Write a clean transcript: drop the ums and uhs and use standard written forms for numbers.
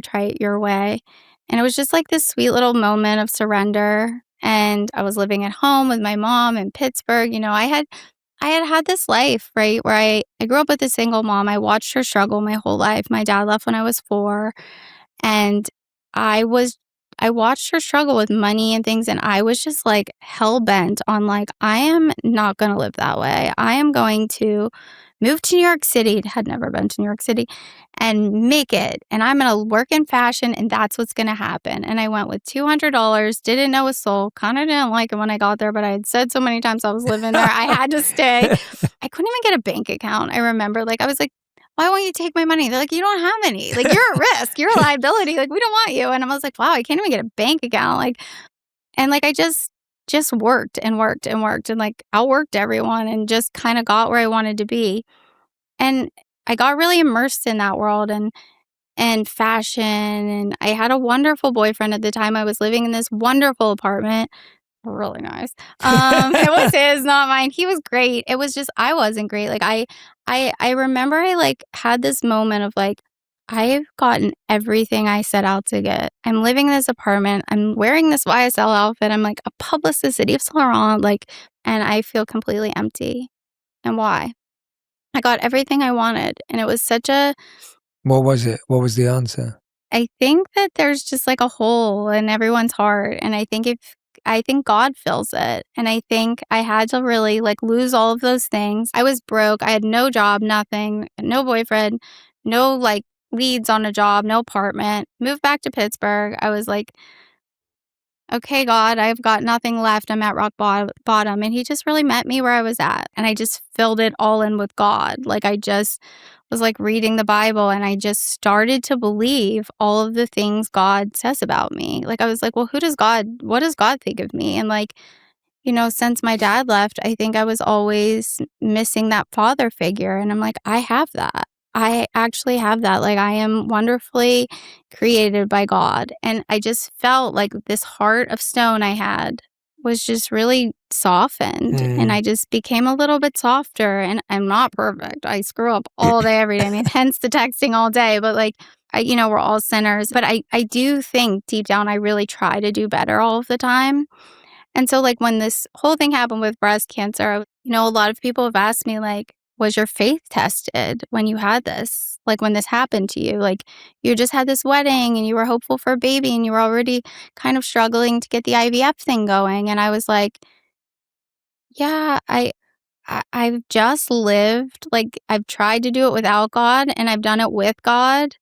try it your way. And it was just like this sweet little moment of surrender. And I was living at home with my mom in Pittsburgh. I had this life, right, where I grew up with a single mom. I watched her struggle my whole life. My dad left when I was 4, and I was I watched her struggle with money and things, and I was just, like, hell-bent on, like, I am not gonna live that way. I am going to move to New York City, had never been to New York City, and make it, and I'm gonna work in fashion, and that's what's gonna happen. And I went with $200, didn't know a soul, kinda didn't like it when I got there, but I had said so many times I was living there, I had to stay. I couldn't even get a bank account, I remember, I was like, "Why won't you take my money?" They're like, "You don't have any. Like, you're at risk. You're a liability. Like, we don't want you." And I was like, "Wow, I can't even get a bank account." I just worked and worked and worked and, outworked everyone and just kinda got where I wanted to be. And I got really immersed in that world and fashion, and I had a wonderful boyfriend at the time. I was living in this wonderful apartment. Really nice. It was his, not mine. He was great. It was just I wasn't great. I remember had this moment of I've gotten everything I set out to get. I'm living in this apartment. I'm wearing this YSL outfit. I'm like a publicist at Yves Saint Laurent, and I feel completely empty. And why? I got everything I wanted, and it was such a What was it? What was the answer? I think that there's just a hole in everyone's heart, and I think God fills it, and I think I had to really lose all of those things. I was broke. I had no job, nothing, no boyfriend, no leads on a job, no apartment. Moved back to Pittsburgh. I was like, okay, God, I've got nothing left. I'm at rock bottom. And he just really met me where I was at. And I just filled it all in with God. I just was reading the Bible, and I just started to believe all of the things God says about me. I was like, well, what does God think of me? And since my dad left, I think I was always missing that father figure. And I'm like, I have that. I actually have that. I am wonderfully created by God. And I just felt like this heart of stone I had was just really softened. And I just became a little bit softer. And I'm not perfect. I screw up all day, every day. I mean, hence the texting all day. But we're all sinners. But I do think deep down, I really try to do better all of the time. And so, when this whole thing happened with breast cancer, a lot of people have asked me, was your faith tested when you had this? When this happened to you? You just had this wedding and you were hopeful for a baby and you were already kind of struggling to get the IVF thing going. And I was like, yeah, I've just lived, I've tried to do it without God and I've done it with God.